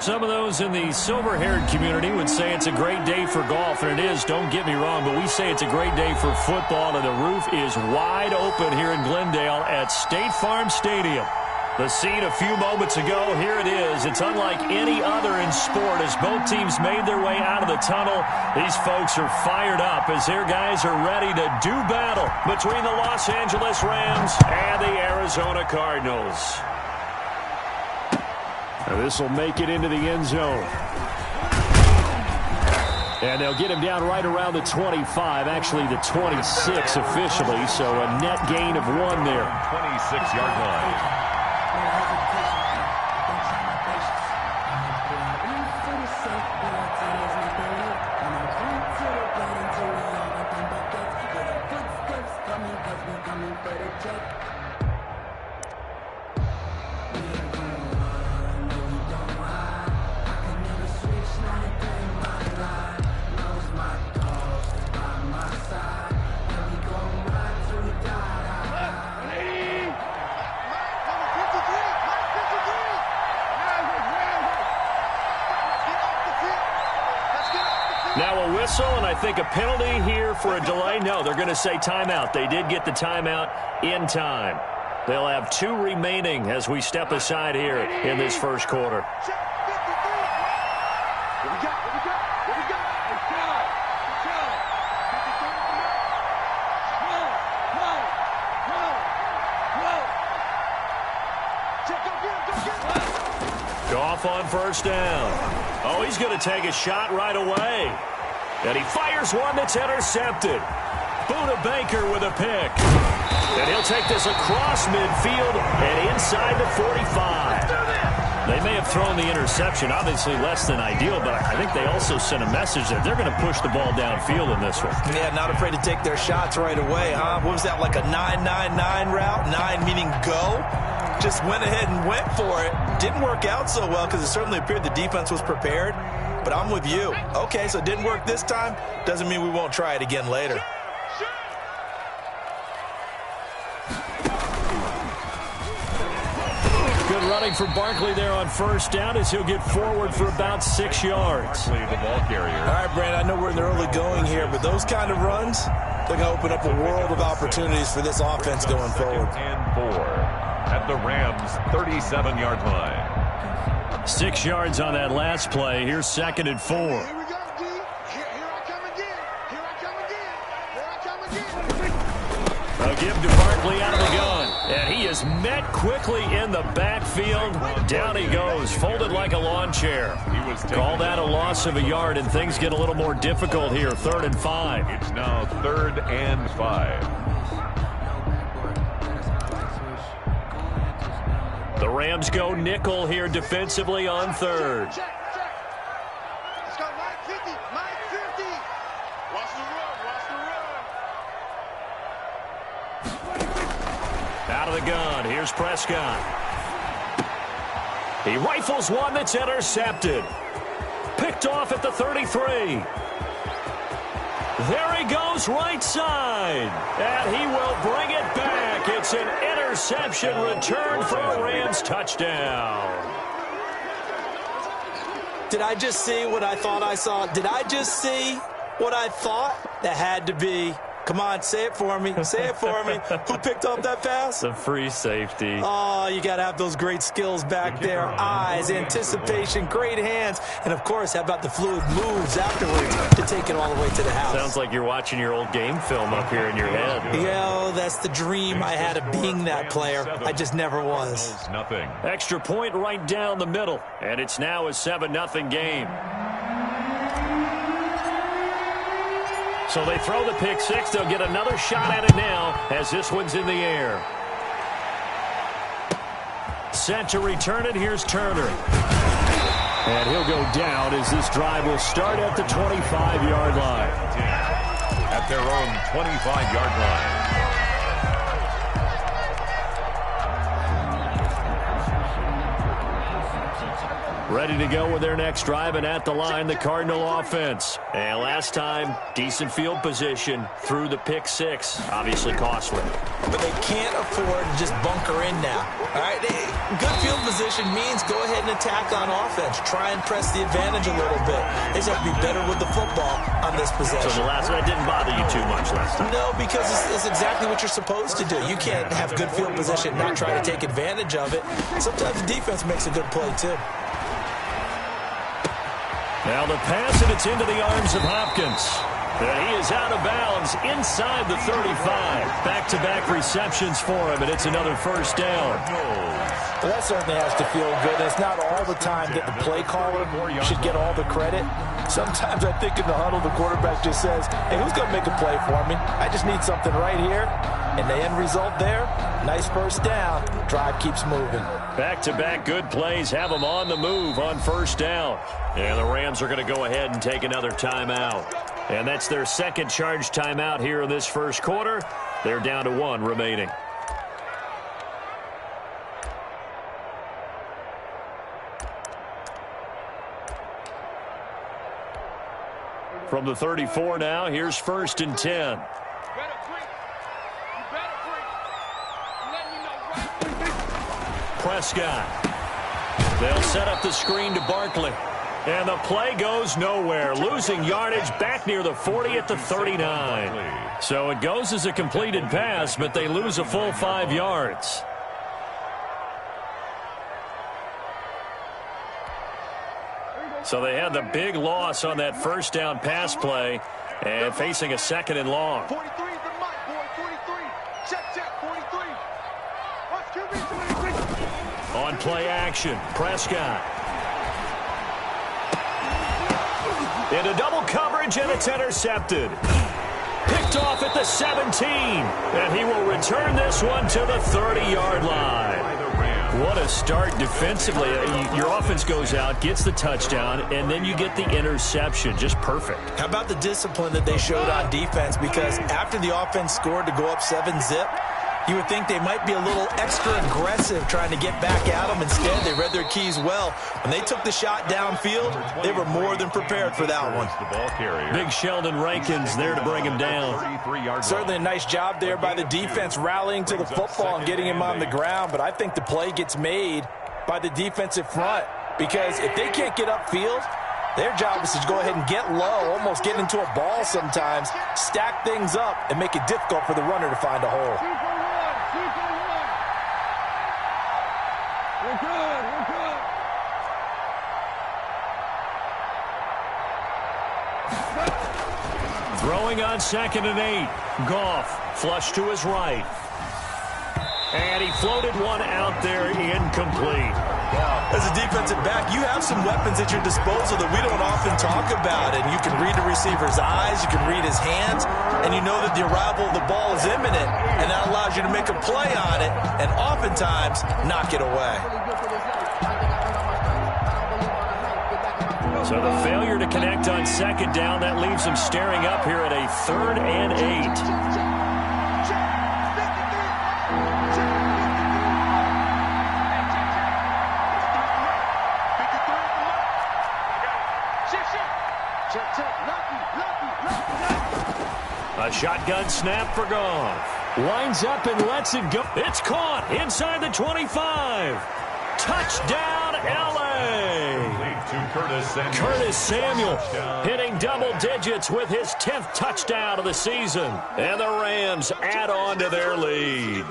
Some of those in the silver-haired community would say it's a great day for golf, and it is, don't get me wrong, but we say it's a great day for football, and the roof is wide open here in Glendale at State Farm Stadium. The scene a few moments ago, here it is. It's unlike any other in sport as both teams made their way out of the tunnel. These folks are fired up as their guys are ready to do battle between the Los Angeles Rams and the Arizona Cardinals. Now this will make it into the end zone. And they'll get him down right around the 25, actually the 26 officially, so a net gain of 1 there. 26-yard line. Now a whistle, and I think a penalty here for a delay. No, they're going to say timeout. They did get the timeout in time. They'll have 2 remaining as we step aside here in this first quarter. Goff on first down. Oh, he's going to take a shot right away. And he fires one that's intercepted. Buda Baker with a pick. And he'll take this across midfield and inside the 45. They may have thrown the interception, obviously less than ideal, but I think they also sent a message that they're going to push the ball downfield in this one. Yeah, not afraid to take their shots right away, huh? What was that, like a 9-9-9 route? 9 meaning go? Just went ahead and went for it. Didn't work out so well because it certainly appeared the defense was prepared. But I'm with you. Okay, so it didn't work this time. Doesn't mean we won't try it again later. Good running for Barkley there on first down as he'll get forward for about 6 yards. Barkley, the ball carrier. All right, Brand, I know we're in the early going here, but those kind of runs, they're going to open up a world of opportunities for this offense going forward. And 4 at the Rams' 37-yard line. 6 yards on that last play. Here's 2nd and 4. Here we go, D. Here I come again. Here I come again. Here I come again. They'll give to Barkley out of the gun. And he is met quickly in the backfield. Down he goes, folded like a lawn chair. Call that a loss of a yard, and things get a little more difficult here. 3rd and 5. It's now 3rd and 5. The Rams go nickel here defensively on 3rd. Let's go, Mike 50. Mike 50. Watch the run. Watch the run. Out of the gun. Here's Prescott. He rifles one that's intercepted. Picked off at the 33. There he goes right side. And he will bring it back. It's an interception return for a Rams touchdown. Did I just see what I thought I saw? Did I just see what I thought? That had to be. Come on, say it for me. Say it for me. Who picked up that pass? The free safety. Oh, you got to have those great skills back there. Eyes, anticipation, great hands. And, of course, how about the fluid moves afterwards to take it all the way to the house? Sounds like you're watching your old game film up here in your head. Yeah, that's the dream I had of being that player. I just never was. Nothing. Extra point right down the middle. And it's now a 7-0 game. So they throw the pick six. They'll get another shot at it now as this one's in the air. Set to return it. Here's Turner. And he'll go down as this drive will start at the 25-yard line. At their own 25-yard line. Ready to go with their next drive, and at the line, the Cardinal offense. And last time, decent field position through the pick six. Obviously costly. But they can't afford to just bunker in now. All right, Good field position means go ahead and attack on offense. Try and press the advantage a little bit. They just have to be better with the football on this possession. So the last one didn't bother you too much last time? No, because it's exactly what you're supposed to do. You can't have good field position, not try to take advantage of it. Sometimes the defense makes a good play, too. Now the pass, and it's into the arms of Hopkins. And he is out of bounds inside the 35. Back-to-back receptions for him, and it's another first down. Well, that certainly has to feel good. It's not all the time that the play caller should get all the credit. Sometimes I think in the huddle, the quarterback just says, hey, who's going to make a play for me? I just need something right here. And the end result there, nice first down. Drive keeps moving. Back-to-back good plays have them on the move on first down. And the Rams are going to go ahead and take another timeout. And that's their second charge timeout here in this first quarter. They're down to 1 remaining. From the 34 now, here's 1st and 10. Prescott. They'll set up the screen to Barkley. And the play goes nowhere. Losing yardage back near the 40 at the 39. So it goes as a completed pass, but they lose a full 5 yards. So they had the big loss on that first down pass play and facing a 2nd and long. 43 is the mark, boy. 43. Check, 43. Watch QB 23. On play action, Prescott. Into double coverage, and it's intercepted. Picked off at the 17. And he will return this one to the 30-yard line. What a start defensively. Your offense goes out, gets the touchdown, and then you get the interception. Just perfect. How about the discipline that they showed on defense? Because after the offense scored to go up 7-zip, you would think they might be a little extra aggressive trying to get back at them. Instead, they read their keys well. When they took the shot downfield, they were more than prepared for that one. Big Sheldon Rankins there to bring him down. Certainly a nice job there by the defense rallying to the football and getting him on the ground. But I think the play gets made by the defensive front. Because if they can't get upfield, their job is to go ahead and get low, almost get into a ball sometimes, stack things up, and make it difficult for the runner to find a hole. We're good. Throwing on 2nd and 8. Goff flush to his right. And he floated one out there, incomplete. As a defensive back, you have some weapons at your disposal that we don't often talk about. And you can read the receiver's eyes, you can read his hands, and you know that the arrival of the ball is imminent. And that allows you to make a play on it and oftentimes knock it away. So the failure to connect on 2nd down, that leaves them staring up here at a 3rd and 8. A shotgun snap for Goff. Winds up and lets it go. It's caught inside the 25. Touchdown, L.A. Curtis Samuel hitting double digits with his 10th touchdown of the season. And the Rams add on to their lead.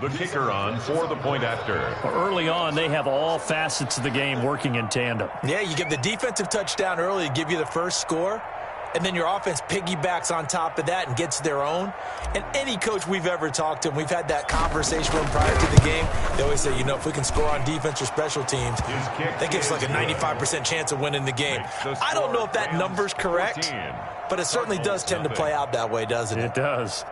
The kicker on for the point after. Early on, they have all facets of the game working in tandem. Yeah, you give the defensive touchdown early to give you the first score. And then your offense piggybacks on top of that and gets their own. And any coach we've ever talked to, and we've had that conversation with them prior to the game, they always say, you know, if we can score on defense or special teams, that gives like a 95% chance of winning the game. I don't know if that number's correct, but it certainly does tend to play out that way, doesn't it? It does.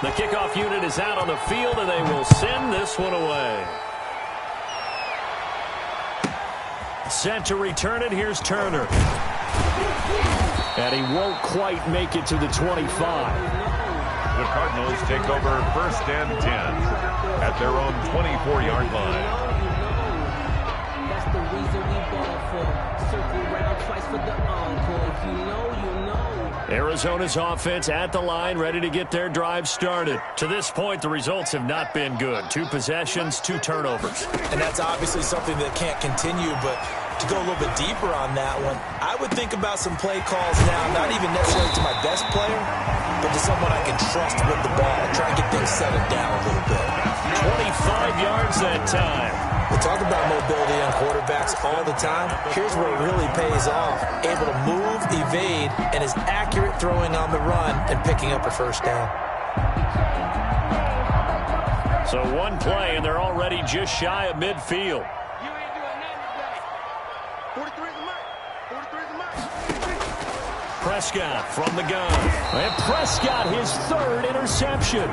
The kickoff unit is out on the field, and they will send this one away. Set to return it. Here's Turner. And he won't quite make it to the 25. The Cardinals take over 1st and 10 at their own 24-yard line. the reason we ball for. Circle round twice for the encore. If you know, you know. Arizona's offense at the line, ready to get their drive started. To this point, the results have not been good. 2 possessions, 2 turnovers. And that's obviously something that can't continue, but to go a little bit deeper on that one, I would think about some play calls now, not even necessarily to my best player, but to someone I can trust with the ball. Try and get things settled down a little bit. 25 yards that time. We talk about mobility on quarterbacks all the time. Here's where it really pays off. Able to move, evade, and is accurate throwing on the run and picking up a first down. So 1 play, and they're already just shy of midfield. You ain't doing nothing today. 43 is the mark. 43 is the mark. Prescott from the gun. And Prescott, his 3rd interception.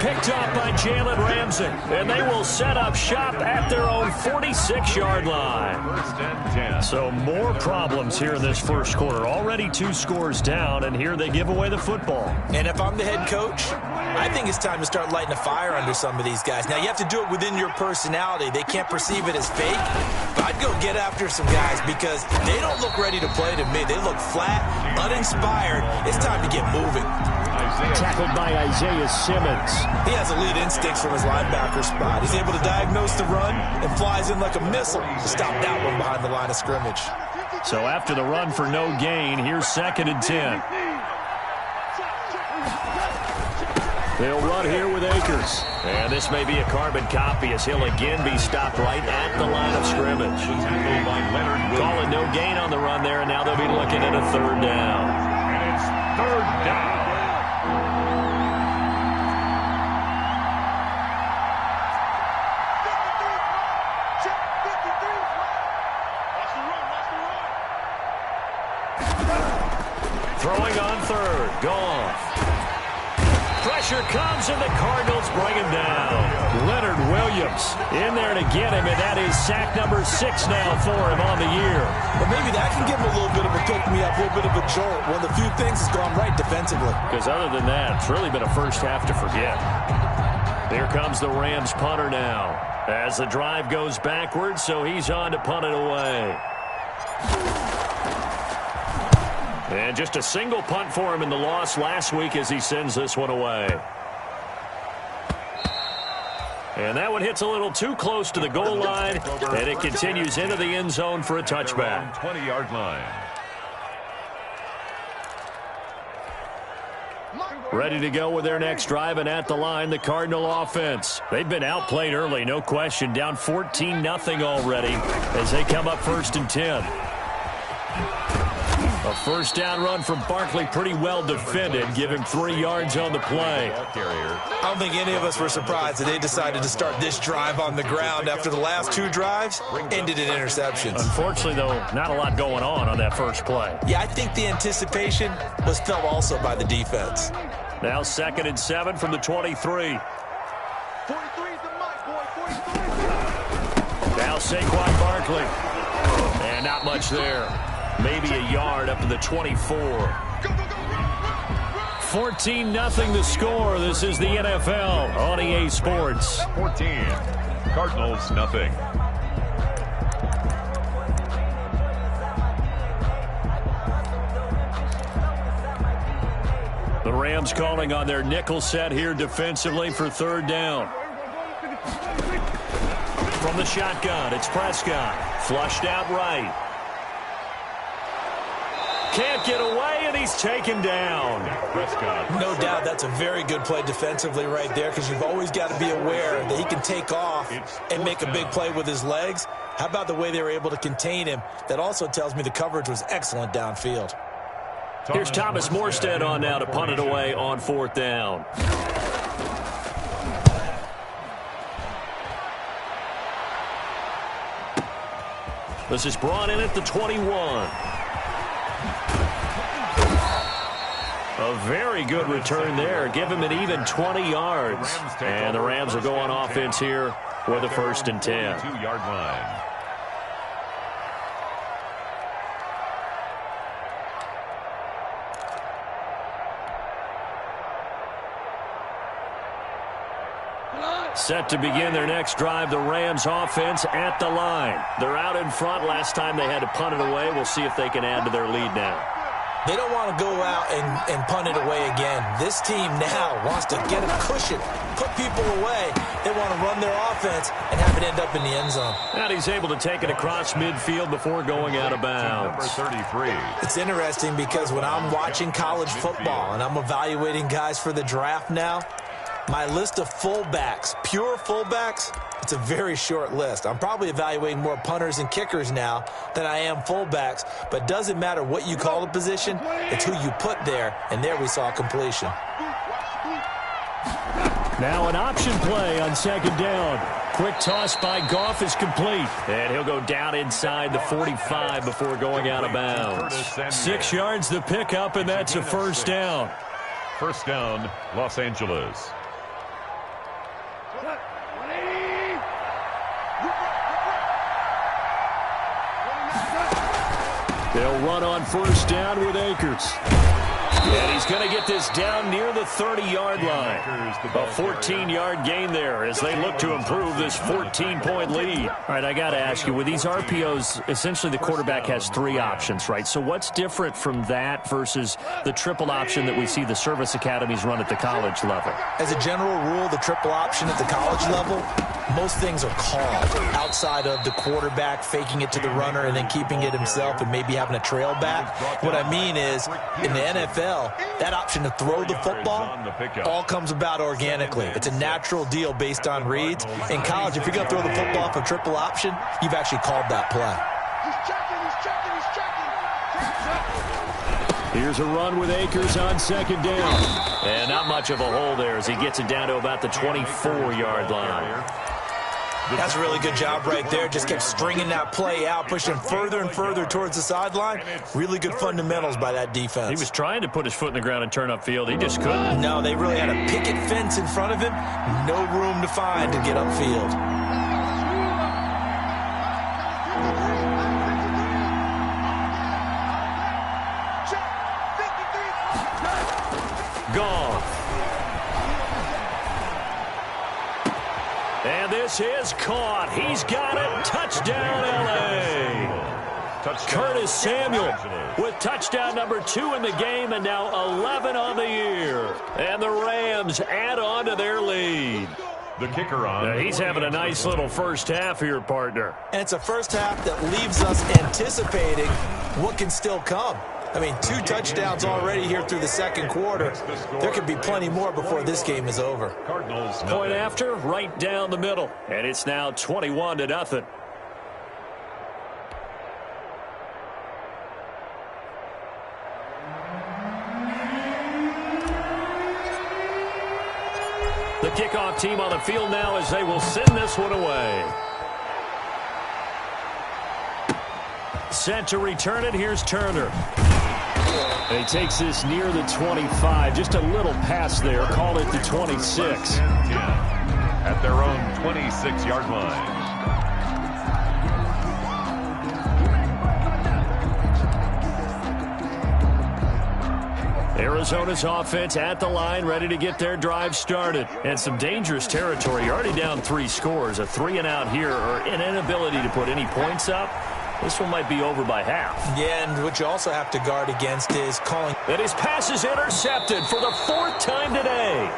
Picked up by Jalen Ramsey. And they will set up shop at their own 46-yard line. First and 10. So more problems here in this first quarter. Already 2 scores down, and here they give away the football. And if I'm the head coach, I think it's time to start lighting a fire under some of these guys. Now, you have to do it within your personality. They can't perceive it as fake. But I'd go get after some guys because they don't look ready to play to me. They look flat, uninspired. It's time to get moving. Tackled by Isaiah Simmons. He has elite instincts from his linebacker spot. He's able to diagnose the run and flies in like a missile to stop that one behind the line of scrimmage. So after the run for no gain, here's 2nd and 10. They'll run here with Akers. And this may be a carbon copy as he'll again be stopped right at the line of scrimmage. Tackled by Leonard Williams. Calling no gain on the run there, and now they'll be looking at a 3rd down. And it's 3rd down. Throwing on 3rd. Goff. Pressure comes, and the Cardinals bring him down. Leonard Williams in there to get him, and that is sack number 6 now for him on the year. But maybe that can give him a little bit of a pick-me-up, a little bit of a jolt. One of the few things has gone right defensively. Because other than that, it's really been a first half to forget. Here comes the Rams punter now. As the drive goes backwards, so he's on to punt it away. And just a single punt for him in the loss last week as he sends this one away. And that one hits a little too close to the goal line, and it continues into the end zone for a touchback. 20-yard line. Ready to go with their next drive, and at the line, the Cardinal offense. They've been outplayed early, no question. Down 14-0 already as they come up 1st and 10. A first down run from Barkley, pretty well defended. Give him 3 yards on the play. I don't think any of us were surprised that they decided to start this drive on the ground after the last 2 drives ended in interceptions. Unfortunately, though, not a lot going on that first play. Yeah, I think the anticipation was felt also by the defense. Now 2nd and 7 from the 23. 43 is the mark, boy. 43. Now Saquon Barkley. And not much there. Maybe a yard up to the 24. 14-0 the score. This is the NFL on EA Sports. 14. Cardinals, nothing. The Rams calling on their nickel set here defensively for 3rd down. From the shotgun, it's Prescott. Flushed out right. Can't get away, and he's taken down. Prescott. No doubt that's a very good play defensively right there because you've always got to be aware that he can take off and make a big play with his legs. How about the way they were able to contain him? That also tells me the coverage was excellent downfield. Here's Thomas Morstead on now to punt it away on 4th down. This is brought in at the 21. A very good return there. Give him an even 20 yards. And the Rams will go on offense here with a 1st and 10. 2-yard line. Line. Set to begin their next drive, the Rams offense at the line. They're out in front. Last time they had to punt it away. We'll see if they can add to their lead now. They don't want to go out and punt it away again. This team now wants to get a cushion, put people away. They want to run their offense and have it end up in the end zone. And he's able to take it across midfield before going out of bounds. Number 33. It's interesting because when I'm watching college football and I'm evaluating guys for the draft now, my list of fullbacks, pure fullbacks, it's a very short list. I'm probably evaluating more punters and kickers now than I am fullbacks, but it doesn't matter what you call the position, it's who you put there, and there we saw completion. Now an option play on second down. Quick toss by Goff is complete. And he'll go down inside the 45 before going out of bounds. 6 yards the pickup, and that's a first down. First down, Los Angeles. They'll run on first down with Akers. And he's going to get this down near the 30-yard line. A 14-yard gain there as they look to improve this 14-point lead. All right, I got to ask you, with these RPOs, essentially the quarterback has 3 options, right? So what's different from that versus the triple option that we see the service academies run at the college level? As a general rule, the triple option at the college level, most things are called outside of the quarterback faking it to the runner and then keeping it himself and maybe having a trail back. What I mean is, in the NFL, that option to throw the football all comes about organically. It's a natural deal based on reads. In college, if you're going to throw the football off a triple option, you've actually called that play. Here's a run with Akers on second down. And not much of a hole there as he gets it down to about the 24-yard line. That's a really good job right there. Just kept stringing that play out, pushing further and further towards the sideline. Really good fundamentals by that defense. He was trying to put his foot in the ground and turn upfield. He just couldn't. No, they really had a picket fence in front of him. No room to find to get upfield. Gone. And this is caught. He's got it. Touchdown, L.A. Curtis Samuel with touchdown number 2 in the game and now 11 on the year. And the Rams add on to their lead. The kicker on. Now he's having a nice little first half here, partner. And it's a first half that leaves us anticipating what can still come. I mean, 2 touchdowns already here through the second quarter. There could be plenty more before this game is over. Cardinals. Point after, right down the middle. And it's now 21-0. The kickoff team on the field now as they will send this one away. Set to return it. Here's Turner. And he takes this near the 25. Just a little pass there. Call it the 26. At their own 26-yard line. Arizona's offense at the line, ready to get their drive started. And some dangerous territory. You're already down 3 scores. A 3-and-out here, or an inability to put any points up. This one might be over by half. Yeah, and what you also have to guard against is calling. And his pass is intercepted for the 4th time today.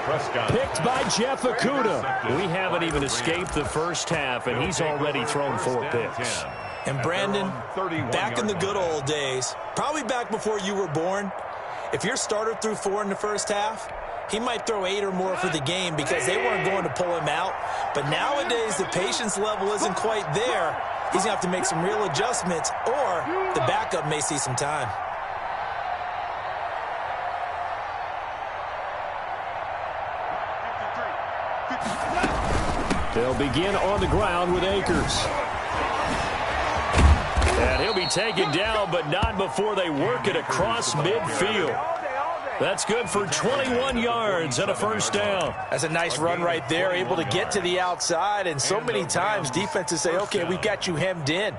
Prescott. Picked by Jeff Okudah. We haven't even escaped the first half, and he's already thrown 4 picks. And Brandon, back in the good old days, probably back before you were born, if your starter threw 4 in the first half, he might throw 8 or more for the game because they weren't going to pull him out. But nowadays, the patience level isn't quite there. He's going to have to make some real adjustments, or the backup may see some time. They'll begin on the ground with Akers. And he'll be taken down, but not before they work it across midfield. That's good for 21 yards and a first down. That's a nice run right there, able to get to the outside. And so many times defenses say, okay, we've got you hemmed in.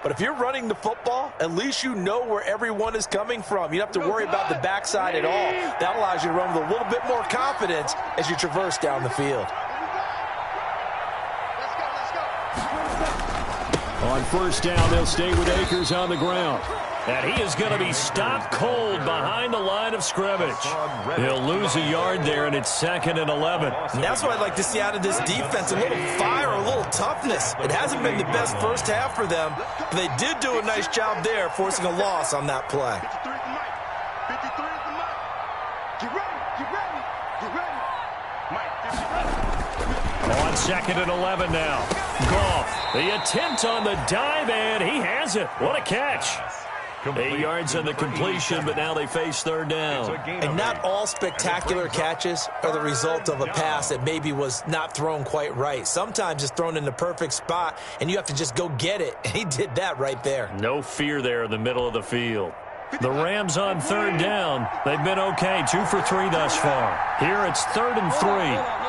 But if you're running the football, at least you know where everyone is coming from. You don't have to worry about the backside at all. That allows you to run with a little bit more confidence as you traverse down the field. On first down, they'll stay with Akers on the ground. And he is going to be stopped cold behind the line of scrimmage. He'll lose a yard there, and it's 2nd and 11. And that's what I'd like to see out of this defense, a little fire, a little toughness. It hasn't been the best first half for them, but they did do a nice job there, forcing a loss on that play. 53 is the mic. Get ready, get ready, get ready. Mike, On 2nd and 11 now. Goff, the attempt on the dive, and he has it. What a catch. 8 yards on the completion, but now they face 3rd down. And not all spectacular catches are the result of a pass that maybe was not thrown quite right. Sometimes it's thrown in the perfect spot, and you have to just go get it. And he did that right there. No fear there in the middle of the field. The Rams on 3rd down. They've been okay, 2 for 3 thus far. Here it's 3rd and 3.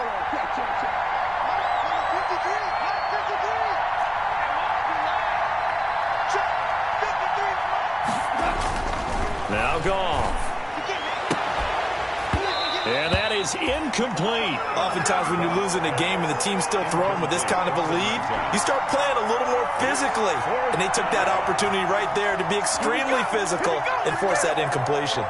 Now Goff. And that is incomplete. Oftentimes when you're losing a game and the team's still throwing with this kind of a lead, you start playing a little more physically. And they took that opportunity right there to be extremely physical and force that incompletion.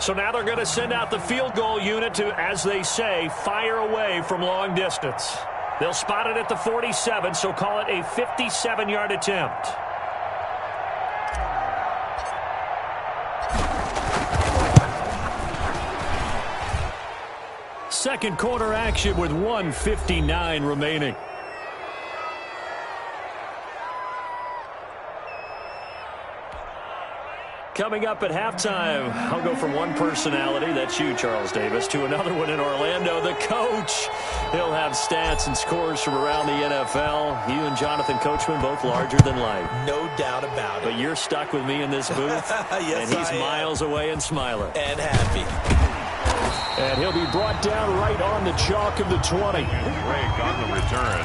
So now they're going to send out the field goal unit to, as they say, fire away from long distance. They'll spot it at the 47, so call it a 57-yard attempt. Second quarter action with 1:59 remaining. Coming up at halftime, I'll go from one personality, that's you, Charles Davis, to another one in Orlando, the coach. He'll have stats and scores from around the NFL. You and Jonathan Coachman, both larger than life. No doubt about it. But you're stuck with me in this booth, yes, and he's miles away and smiling. And happy. And he'll be brought down right on the chalk of the 20. Break on the return.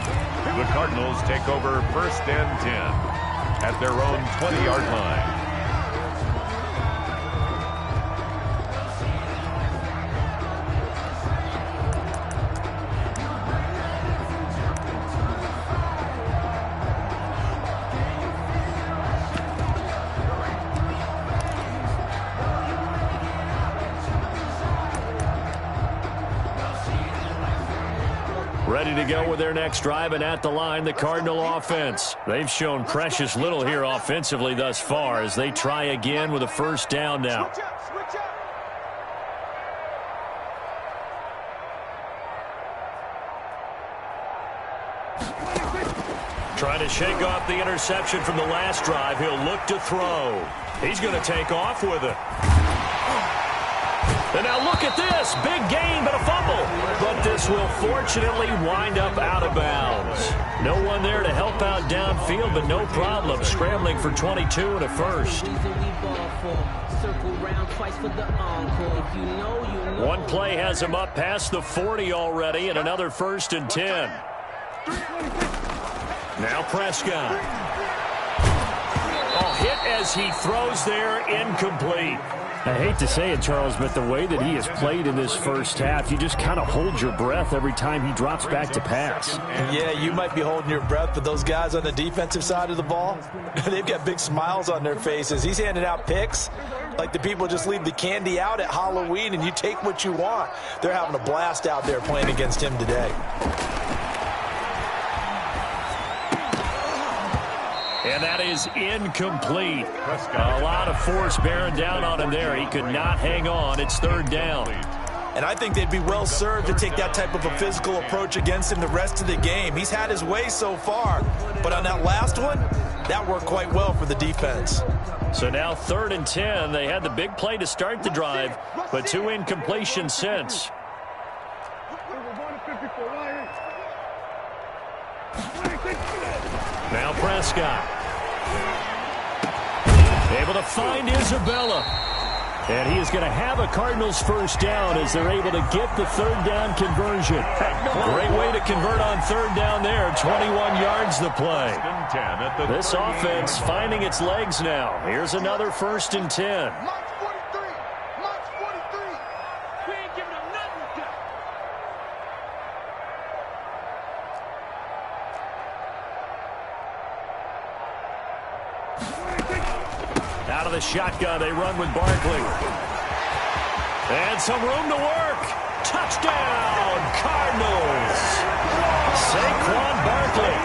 The Cardinals take over 1st and 10 at their own 20-yard line. Ready to go with their next drive, and at the line, the Cardinal offense. They've shown precious little here offensively thus far as they try again with a 1st down now. Trying to shake off the interception from the last drive. He'll look to throw. He's going to take off with it. And now look at this. Big gain, but a fumble. But this will fortunately wind up out of bounds. No one there to help out downfield, but no problem. Scrambling for 22 and a 1st. One play has him up past the 40 already, and another 1st and 10. Now Prescott. Oh, hit as he throws there, incomplete. I hate to say it, Charles, but the way that he has played in this first half, you just kind of hold your breath every time he drops back to pass. Yeah, you might be holding your breath, but those guys on the defensive side of the ball, they've got big smiles on their faces. He's handing out picks like the people just leave the candy out at Halloween and you take what you want. They're having a blast out there playing against him today. And that is incomplete. A lot of force bearing down on him there. He could not hang on. It's 3rd down. And I think they'd be well served to take that type of a physical approach against him the rest of the game. He's had his way so far. But on that last one, that worked quite well for the defense. So now 3rd and 10. They had the big play to start the drive, but 2 incompletions since. Now Prescott. Able to find Isabella. And he is going to have a Cardinals first down as they're able to get the third down conversion. Great way to convert on third down there. 21 yards the play. This offense finding its legs now. Here's another 1st and 10. Out of the shotgun, they run with Barkley. And some room to work. Touchdown, Cardinals. Saquon Barkley,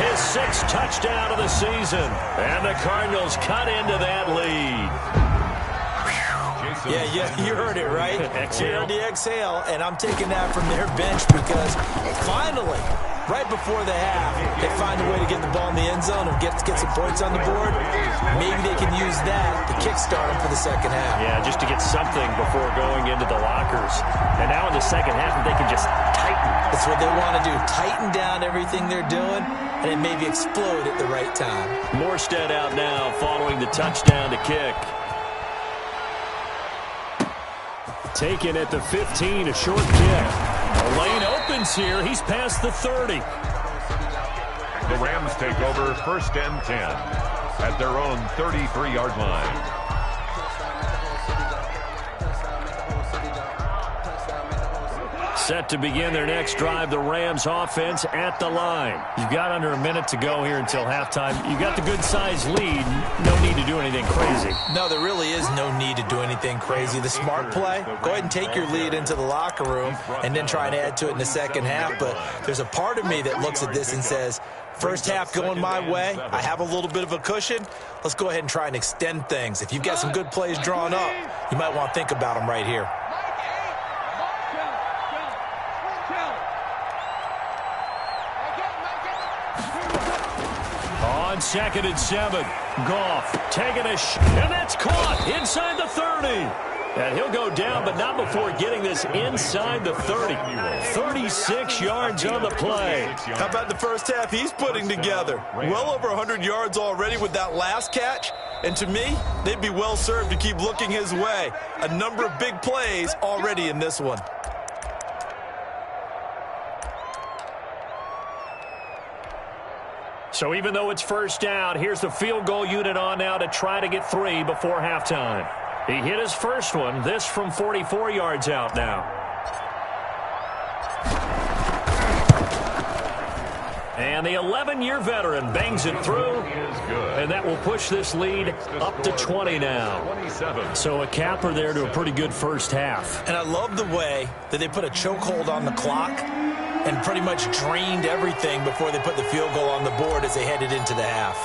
his 6th touchdown of the season. And the Cardinals cut into that lead. Yeah, you heard it, right? Exhale. You heard the exhale, and I'm taking that from their bench because finally, right before the half, they find a way to get the ball in the end zone and get some points on the board. Maybe they can use that to kickstart them for the second half. Yeah, just to get something before going into the lockers. And now in the second half, they can just tighten. That's what they want to do. Tighten down everything they're doing, and then maybe explode at the right time. Morstead out now following the touchdown to kick. Taken at the 15, a short kick. The lane opens here. He's past the 30. The Rams take over 1st and 10 at their own 33-yard line. Set to begin their next drive, the Rams offense at the line. You've got under a minute to go here until halftime. You've got the good-sized lead. No need to do anything crazy. No, there really is no need to do anything crazy. The smart play, go ahead and take your lead into the locker room and then try and add to it in the second half. But there's a part of me that looks at this and says, first half going my way, I have a little bit of a cushion. Let's go ahead and try and extend things. If you've got some good plays drawn up, you might want to think about them right here. On 2nd and 7, Goff taking a and that's caught inside the 30. And he'll go down, but not before getting this inside the 30. 36 yards on the play. How about the first half he's putting together? Well over 100 yards already with that last catch. And to me, they'd be well served to keep looking his way. A number of big plays already in this one. So even though it's first down, here's the field goal unit on now to try to get 3 before halftime. He hit his first one, this from 44 yards out now. And the 11-year veteran bangs it through, and that will push this lead up to 20 now. So a capper there to a pretty good first half. And I love the way that they put a chokehold on the clock and pretty much drained everything before they put the field goal on the board as they headed into the half.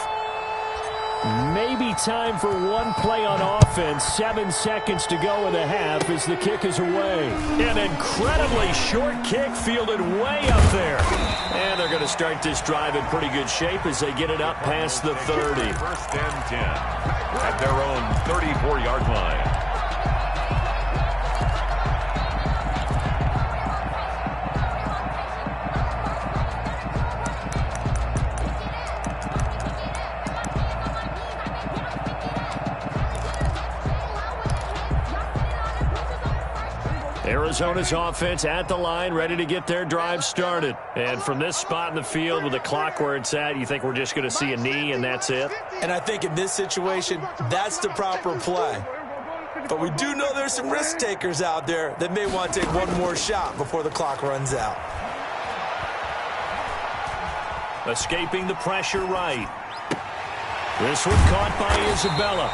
Maybe time for one play on offense. 7 seconds to go in the half as the kick is away. An incredibly short kick fielded way up there. And they're going to start this drive in pretty good shape as they get it up past the 30. 1st and 10 at their own 34-yard line. Arizona's offense at the line, ready to get their drive started. And from this spot in the field with the clock where it's at, you think we're just going to see a knee and that's it? And I think in this situation, that's the proper play. But we do know there's some risk takers out there that may want to take one more shot before the clock runs out. Escaping the pressure right. This one caught by Isabella.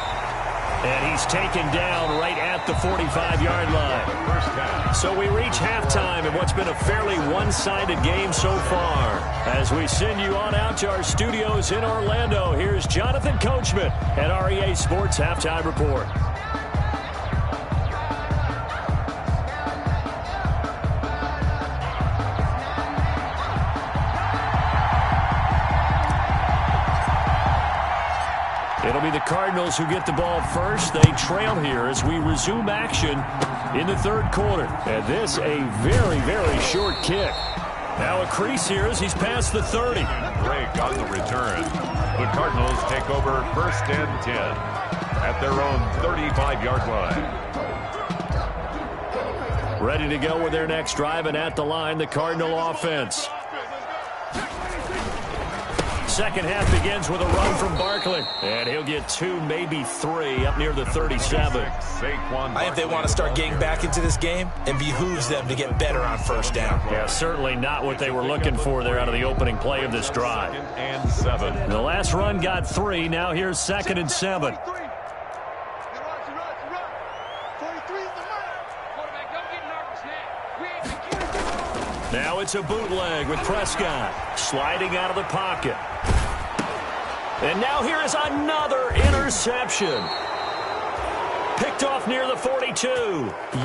And he's taken down right at the 45-yard line. So we reach halftime in what's been a fairly one-sided game so far. As we send you on out to our studios in Orlando, here's Jonathan Coachman at REA Sports Halftime Report. It'll be the Cardinals who get the ball first. They trail here as we resume action in the third quarter. And this a very, very short kick. Now a crease here as he's past the 30. Break on the return. The Cardinals take over 1st and 10 at their own 35-yard line. Ready to go with their next drive, and at the line, the Cardinal offense. Second half begins with a run from Barkley. And he'll get 2, maybe 3, up near the 37. I think they want to start getting back into this game, and behooves them to get better on first down. Yeah, certainly not what they were looking for there out of the opening play of this drive. And 7. The last run got 3. Now here's 2nd and 7. Now it's a bootleg with Prescott sliding out of the pocket. And now here is another interception. Picked off near the 42.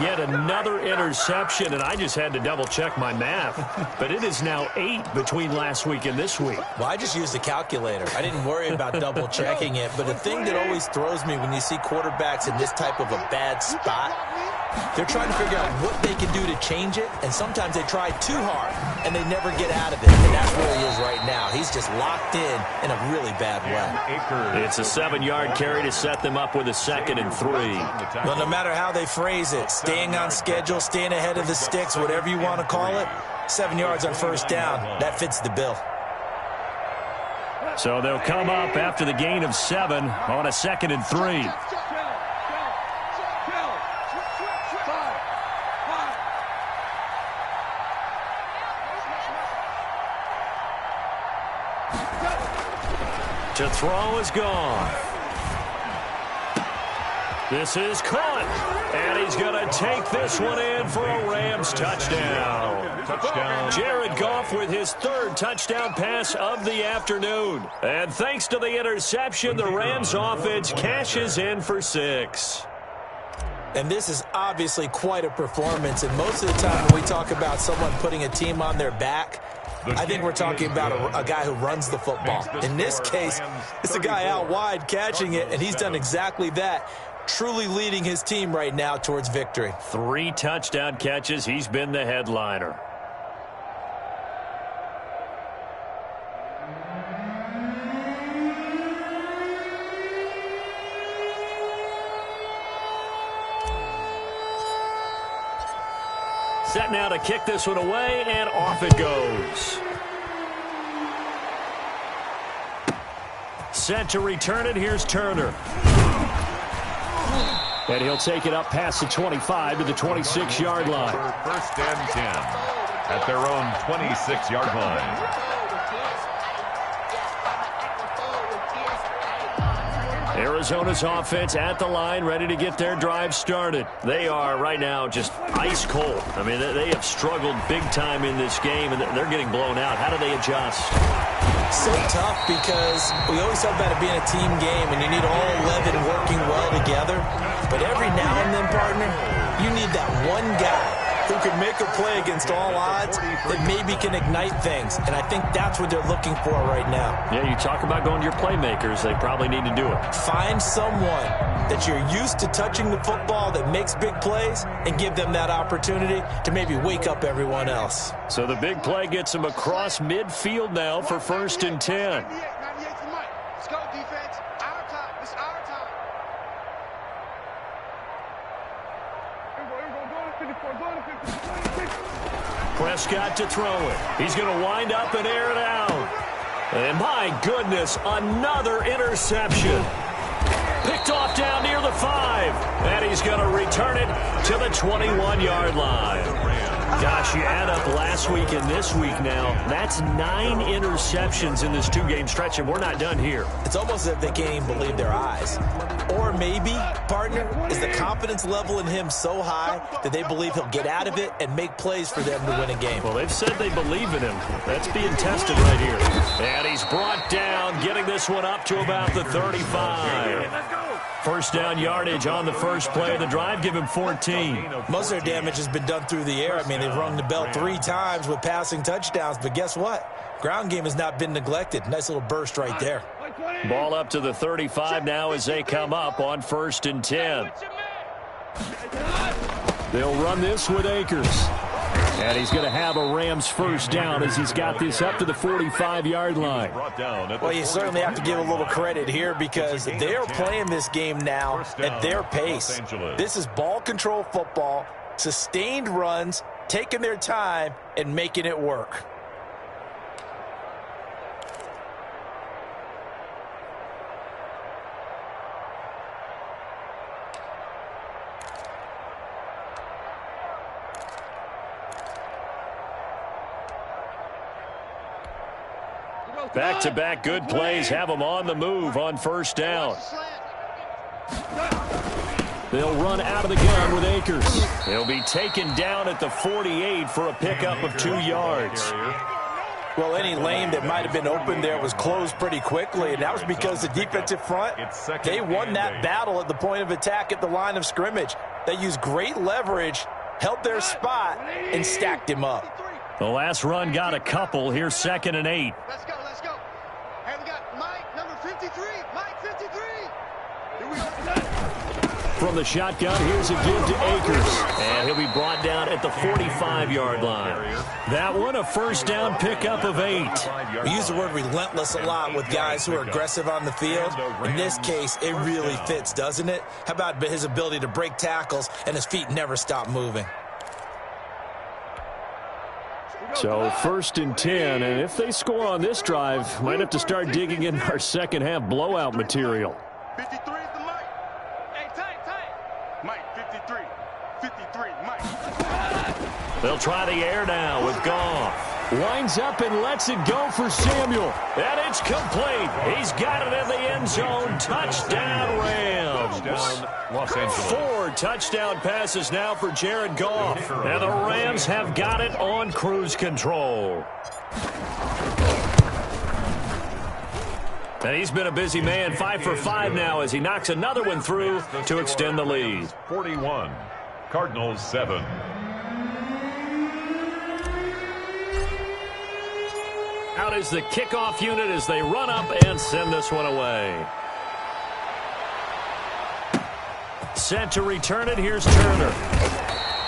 Yet another interception, and I just had to double-check my math. But it is now 8 between last week and this week. Well, I just used a calculator. I didn't worry about double-checking it. But the thing that always throws me when you see quarterbacks in this type of a bad spot, they're trying to figure out what they can do to change it, and sometimes they try too hard, and they never get out of it. And that's where he is right now. He's just locked in a really bad way. It's a 7-yard carry to set them up with a 2nd and 3. Well, no matter how they phrase it, staying on schedule, staying ahead of the sticks, whatever you want to call it, 7 yards on first down, that fits the bill. So they'll come up after the gain of 7 on a 2nd and 3. To throw is gone. This is caught. And he's going to take this one in for a Rams touchdown. Jared Goff with his 3rd touchdown pass of the afternoon. And thanks to the interception, the Rams offense cashes in for 6. And this is obviously quite a performance. And most of the time when we talk about someone putting a team on their back, I think we're talking about a guy who runs the football. In this case, it's a guy out wide catching it, and he's done exactly that, truly leading his team right now towards victory. 3 touchdown catches. He's been the headliner. Set now to kick this one away, and off it goes. Set to return it. Here's Turner. And he'll take it up past the 25 to the 26-yard line. First and 10 at their own 26-yard line. Arizona's offense at the line, ready to get their drive started. They are right now just ice cold. I mean, they have struggled big time in this game, and they're getting blown out. How do they adjust? So tough, because we always talk about it being a team game, and you need all 11 working well together. But every now and then, partner, you need that one guy who can make a play against all odds that maybe can ignite things. And I think that's what they're looking for right now. Yeah, you talk about going to your playmakers. They probably need to do it. Find someone that you're used to touching the football that makes big plays and give them that opportunity to maybe wake up everyone else. So the big play gets them across midfield now for 1st and 10. Let's go, defense. Our time. It's our time. Prescott to throw it. He's going to wind up and air it out. And my goodness, another interception. Picked off down near the 5. And he's going to return it to the 21-yard line. Gosh, you add up last week and this week now, that's 9 interceptions in this 2-game stretch, and we're not done here. It's almost as if they can't even believe their eyes. Or maybe, partner, is the confidence level in him so high that they believe he'll get out of it and make plays for them to win a game. Well, they've said they believe in him. That's being tested right here. And he's brought down, getting this one up to about the 35. First down yardage on the first play of the drive. Give him 14. Most of their damage has been done through the air. I mean, they've rung the bell 3 times with passing touchdowns. But guess what? Ground game has not been neglected. Nice little burst right there. Ball up to the 35 now as they come up on 1st and 10. They'll run this with Akers. And he's going to have a Rams first down as he's got this up to the 45-yard line. Well, you certainly have to give a little credit here because they're playing this game now at their pace. This is ball control football, sustained runs, taking their time, and making it work. Back-to-back good plays have them on the move on first down. They'll run out of the gun with Akers. He'll be taken down at the 48 for a pickup of 2 yards. Well, any lane that might have been open there was closed pretty quickly, and that was because the defensive front, they won that battle at the point of attack at the line of scrimmage. They used great leverage, held their spot, and stacked him up. The last run got a couple. Here's 2nd and 8. Let's go, let's go. Hey, we got Mike, number 53. Mike, 53. Here we go. From the shotgun, here's a give to Akers. And he'll be brought down at the 45-yard line. That one, a first down pickup of 8. We use the word relentless a lot with guys who are aggressive on the field. In this case, it really fits, doesn't it? How about his ability to break tackles and his feet never stop moving? So 1st and 10, and if they score on this drive, might have to start digging in our second half blowout material. 53 is the Mike. Hey, tight. Mike, 53. 53, Mike. They'll try the air now with Goff. Winds up and lets it go for Samuel. And it's complete. He's got it in the end zone. Touchdown, Rams. Los Angeles. 4 touchdown passes now for Jared Goff. And the Rams have got it on cruise control. And he's been a busy man, 5 for 5 now as he knocks another one through to extend the lead. 41. Cardinals 7. Out is the kickoff unit as they run up and send this one away. Set to return it. Here's Turner.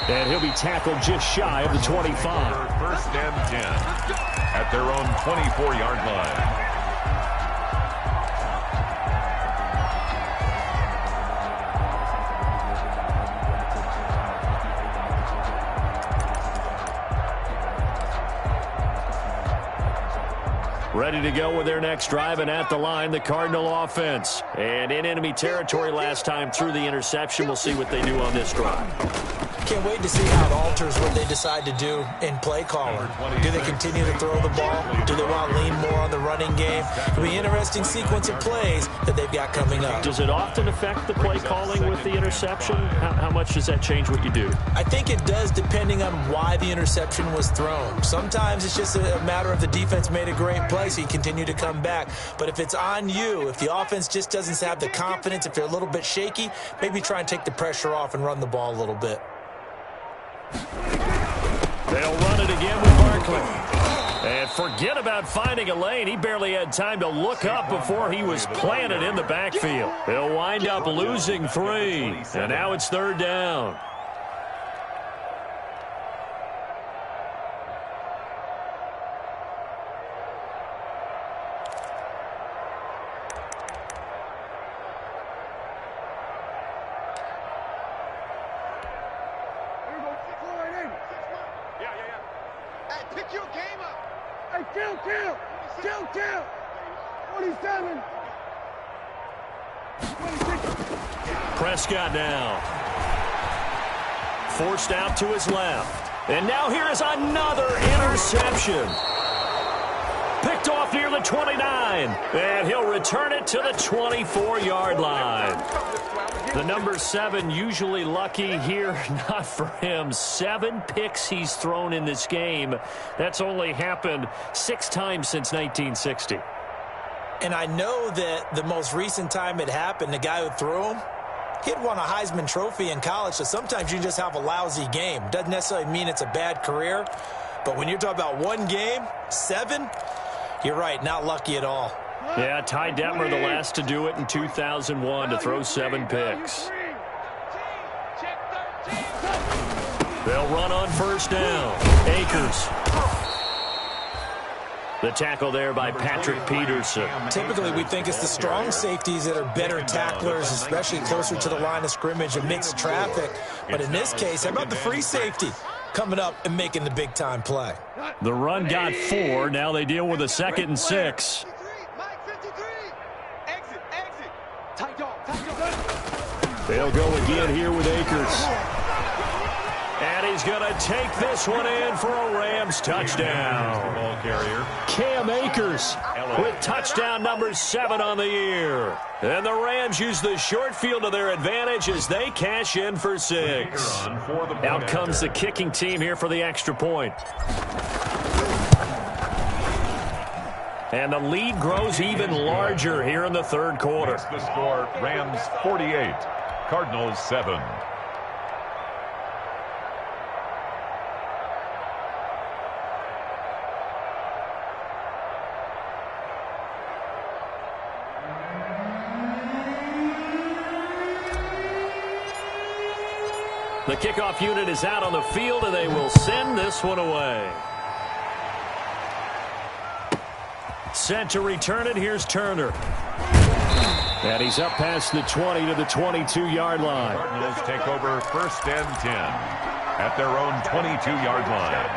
And he'll be tackled just shy of the 25. 1st and 10 at their own 24-yard line. Ready to go with their next drive, and at the line, the Cardinal offense. And in enemy territory last time through the interception. We'll see what they do on this drive. Can't wait to see how it alters what they decide to do in play calling. Do they continue to throw the ball? Do they want to lean more on the running game? It'll be an interesting sequence of plays that they've got coming up. Does it often affect the play calling with the interception? How much does that change what you do? I think it does, depending on why the interception was thrown. Sometimes it's just a matter of the defense made a great play, so you continue to come back. But if it's on you, if the offense just doesn't have the confidence, if they're a little bit shaky, maybe try and take the pressure off and run the ball a little bit. They'll run it again with Barkley. And forget about finding a lane. He barely had time to look up before he was planted in the backfield. They'll wind up losing 3. And now it's 3rd down. Kill. 47. 26. Prescott now. Forced out to his left. And now here is another interception. Picked off near the 29. And he'll return it to the 24-yard line. The number 7 usually lucky here. Not for him. 7 picks he's thrown in this game. That's only happened 6 times since 1960. And I know that the most recent time it happened, the guy who threw him, he'd won a Heisman Trophy in college, so sometimes you just have a lousy game. Doesn't necessarily mean it's a bad career, but when you're talking about one game, 7, you're right, not lucky at all. Yeah, Ty Detmer, the last to do it in 2001, to throw 7 picks. They'll run on first down. Akers. The tackle there by Patrick Peterson. Typically, we think it's the strong safeties that are better tacklers, especially closer to the line of scrimmage amidst traffic. But in this case, how about the free safety coming up and making the big-time play? The run got 4. Now they deal with a 2nd and 6. They'll go again here with Akers. And he's going to take this one in for a Rams touchdown. Ball carrier. Cam Akers with touchdown number 7 on the year. And the Rams use the short field to their advantage as they cash in for 6. Out comes the kicking team here for the extra point. And the lead grows even larger here in the third quarter. The score, Rams 48, Cardinals 7. The kickoff unit is out on the field, and they will send this one away. Set to return it. Here's Turner. And he's up past the 20 to the 22-yard line. Cardinals take over 1st and 10 at their own 22-yard line.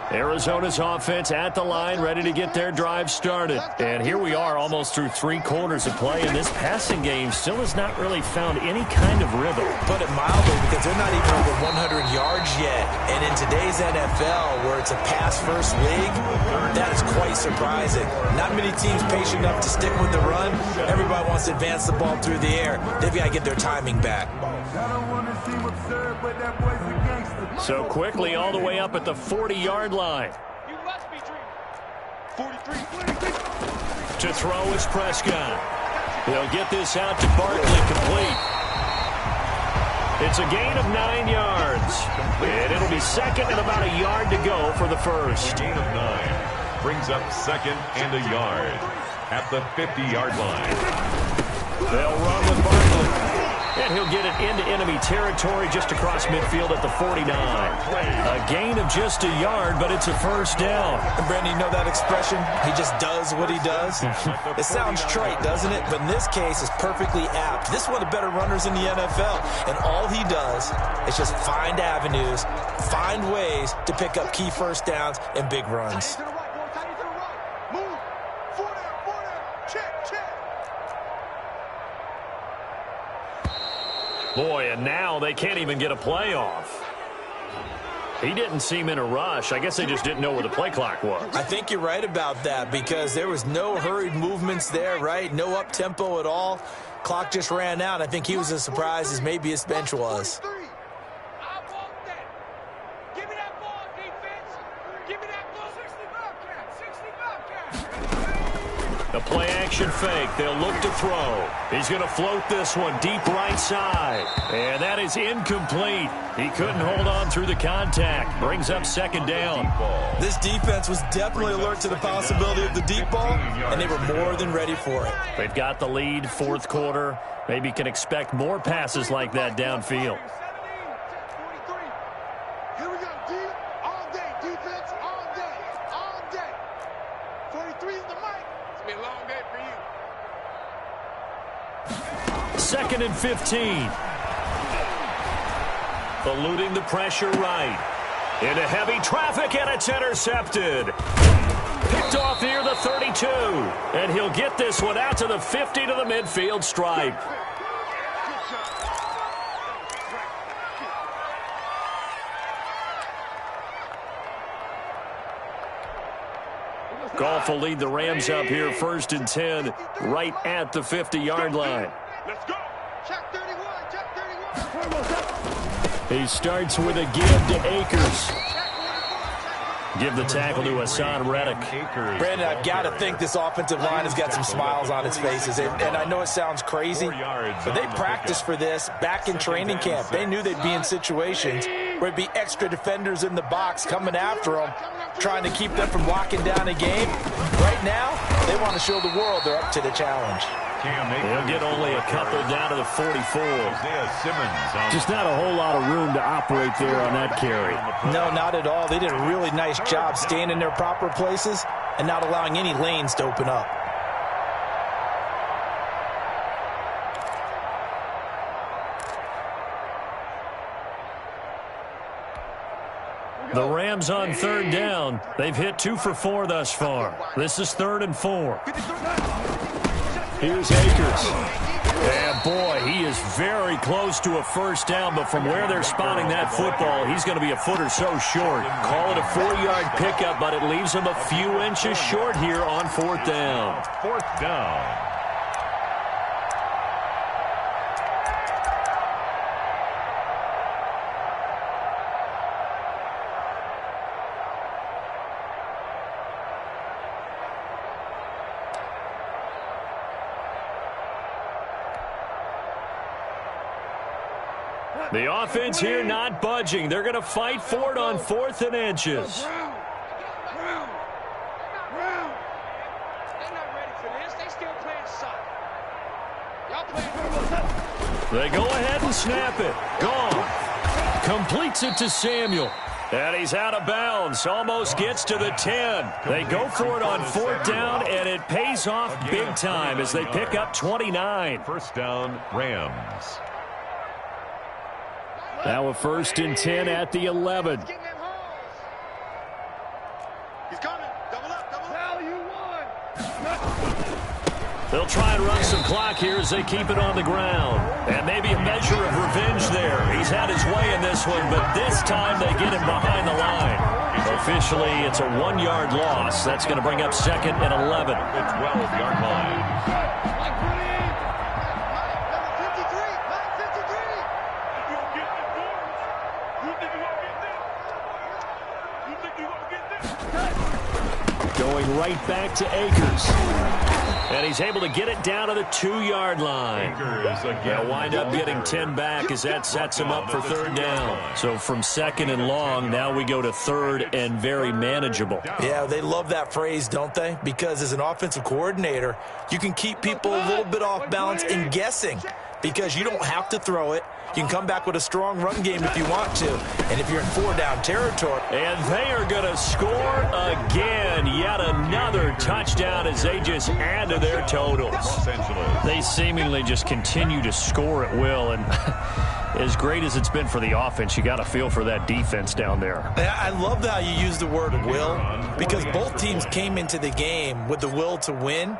Arizona's offense at the line, ready to get their drive started. And here we are almost through 3 quarters of play, and this passing game still has not really found any kind of rhythm. Put it mildly, because they're not even over 100 yards yet. And in today's NFL, where it's a pass-first league, that is quite surprising. Not many teams patient enough to stick with the run. Everybody wants to advance the ball through the air. They've got to get their timing back. So quickly all the way up at the 40-yard line. You must be dreaming. 43. To throw is Prescott. They'll get this out to Barkley, complete. It's a gain of 9 yards. And it'll be 2nd and about a yard to go for the first. Gain of 9 brings up 2nd and a yard at the 50-yard line. They'll run with Barkley. And he'll get it into enemy territory just across midfield at the 49. A gain of just a yard, but it's a first down. And Brandon, you know that expression? He just does what he does. It sounds trite, doesn't it? But in this case, it's perfectly apt. This is one of the better runners in the NFL. And all he does is just find avenues, find ways to pick up key first downs and big runs. Move. 4 down. Check. Boy, and now they can't even get a play off. He didn't seem in a rush. I guess they just didn't know where the play clock was. I think you're right about that, because there was no hurried movements there, right? No up-tempo at all. Clock just ran out. I think he was as surprised as maybe his bench was. I want that. Give me that ball, defense. Give me that ball. 60 Bobcat. The play-action fake. They'll look to throw. He's going to float this one deep right side. And that is incomplete. He couldn't hold on through the contact. Brings up 2nd down. This defense was definitely alert to the possibility of the deep ball, and they were more than ready for it. They've got the lead, 4th quarter. Maybe can expect more passes like that downfield. 43. Here we go. D all day. Defense all day. All day. 43 is the mic. It's been a long day for you. 2nd and 15. Eluding the pressure right. Into heavy traffic, and it's intercepted. Picked off near the 32. And he'll get this one out to the 50 to the midfield stripe. Goff will lead the Rams up here 1st and 10 right at the 50-yard line. Let's go. Check 31. Check 31. He starts with a give to Akers. Give the tackle to Hassan Reddick. Brandon, I've got to think this offensive line has got some smiles on its faces. And I know it sounds crazy, but they practiced for this back in training camp. They knew they'd be in situations where it'd be extra defenders in the box coming after them, trying to keep them from locking down a game. Right now, they want to show the world they're up to the challenge. They'll get only a couple down to the 44. Just not a whole lot of room to operate there on that carry. No, not at all. They did a really nice job staying in their proper places and not allowing any lanes to open up. The Rams on third down. They've hit 2 for 4 thus far. This is 3rd and 4. Here's Akers. And boy, he is very close to a first down, but from where they're spotting that football, he's going to be a foot or so short. Call it a 4-yard pickup, but it leaves him a few inches short here on 4th down. 4th down. The offense here not budging. They're going to fight for it on 4th and inches. They're not ready for this. They still playing soccer. Y'all playing. They go ahead and snap it. Gone. Completes it to Samuel. And he's out of bounds. Almost gets to the 10. They go for it on 4th down, and it pays off big time as they pick up 29. First down, Rams. Now a 1st and 10 at the 11. He's coming. Double up, double up. You won. They'll try and run some clock here as they keep it on the ground. And maybe a measure of revenge there. He's had his way in this one, but this time they get him behind the line. Officially, it's a 1-yard loss. That's going to bring up 2nd and 11. The 12-yard line. Going right back to Akers. And he's able to get it down to the 2-yard line. They'll wind up getting 10 back as that sets him up for 3rd down. So from 2nd and long, now we go to 3rd and very manageable. Yeah, they love that phrase, don't they? Because as an offensive coordinator, you can keep people a little bit off balance and guessing because you don't have to throw it. You can come back with a strong run game if you want to. And if you're in 4-down territory. And they are going to score again. Yet another touchdown as they just add to their totals. They seemingly just continue to score at will. And as great as it's been for the offense, you got to feel for that defense down there. I love how you use the word will because both teams came into the game with the will to win.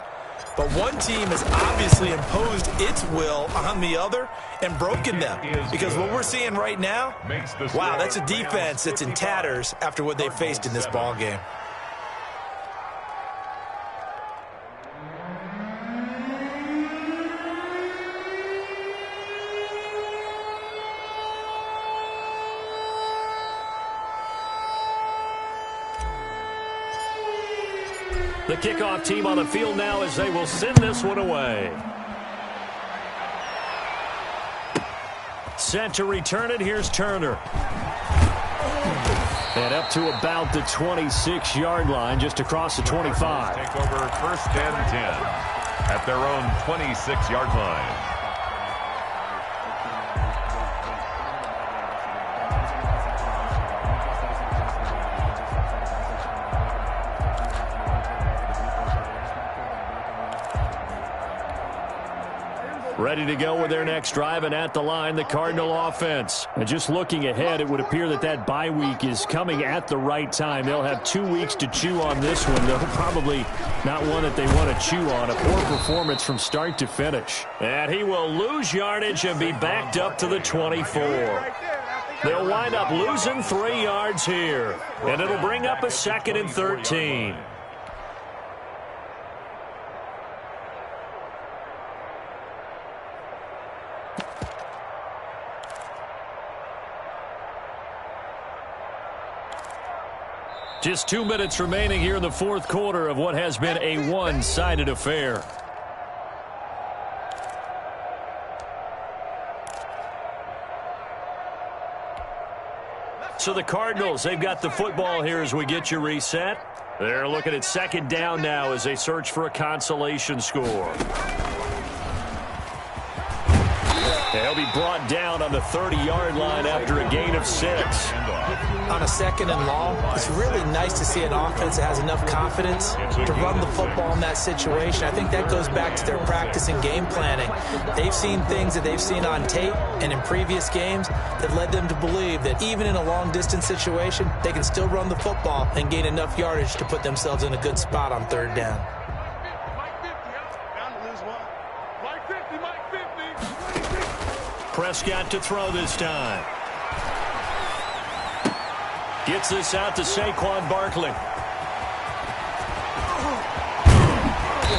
But one team has obviously imposed its will on the other and broken them. Because what we're seeing right now, wow, that's a defense that's in tatters after what they faced in this ballgame. The kickoff team on the field now as they will send this one away. Set to return it. Here's Turner. And up to about the 26-yard line, just across the 25. Take over 1st and 10 at their own 26-yard line. Ready to go with their next drive, and at the line, the Cardinal offense. And just looking ahead, it would appear that that bye week is coming at the right time. They'll have 2 weeks to chew on this one, though probably not one that they want to chew on. A poor performance from start to finish. And he will lose yardage and be backed up to the 24. They'll wind up losing 3 yards here, and it'll bring up a 2nd and 13. Just 2 minutes remaining here in the fourth quarter of what has been a one-sided affair. So the Cardinals, they've got the football here as we get you reset. They're looking at second down now as they search for a consolation score. They'll be brought down on the 30-yard line after a gain of 6. On a second and long, it's really nice to see an offense that has enough confidence to run the football in that situation. I think that goes back to their practice and game planning. They've seen things that they've seen on tape and in previous games that led them to believe that even in a long-distance situation, they can still run the football and gain enough yardage to put themselves in a good spot on third down. Prescott to throw this time. Gets this out to Saquon Barkley.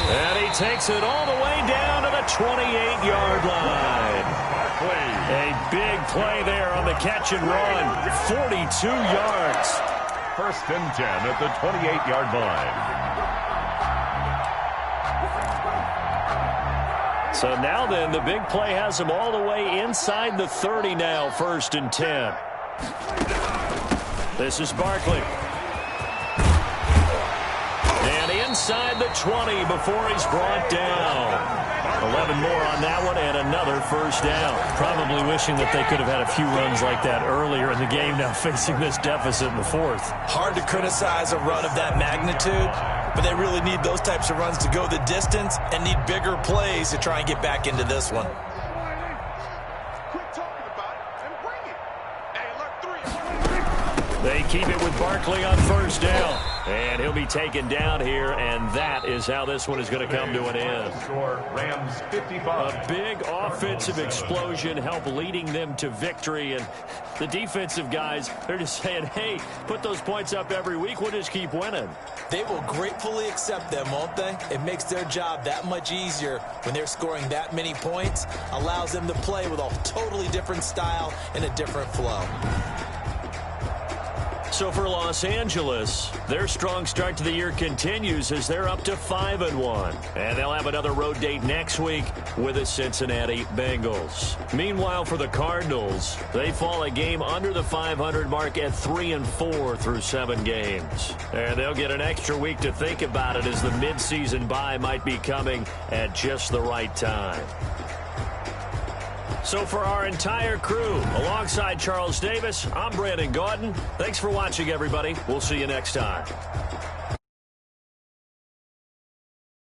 And he takes it all the way down to the 28-yard line. A big play there on the catch and run. 42 yards. First and 10 at the 28-yard line. So now then, the big play has him all the way inside the 30 now, first and 10. This is Barkley. And inside the 20 before he's brought down. 11 more on that one and another first down. Probably wishing that they could have had a few runs like that earlier in the game, now facing this deficit in the fourth. Hard to criticize a run of that magnitude, but they really need those types of runs to go the distance and need bigger plays to try and get back into this one. They keep it with Barkley on first down. And he'll be taken down here, and that is how this one is going to come to an end. Rams 55. A big offensive explosion helped leading them to victory, and the defensive guys, they're just saying, hey, put those points up every week, we'll just keep winning. They will gratefully accept them, won't they? It makes their job that much easier when they're scoring that many points, allows them to play with a totally different style and a different flow. So for Los Angeles, their strong start to the year continues as they're up to 5-1. And they'll have another road date next week with the Cincinnati Bengals. Meanwhile, for the Cardinals, they fall a game under the 500 mark at 3-4 through 7 games. And they'll get an extra week to think about it as the midseason bye might be coming at just the right time. So for our entire crew, alongside Charles Davis, I'm Brandon Gaudin. Thanks for watching, everybody. We'll see you next time.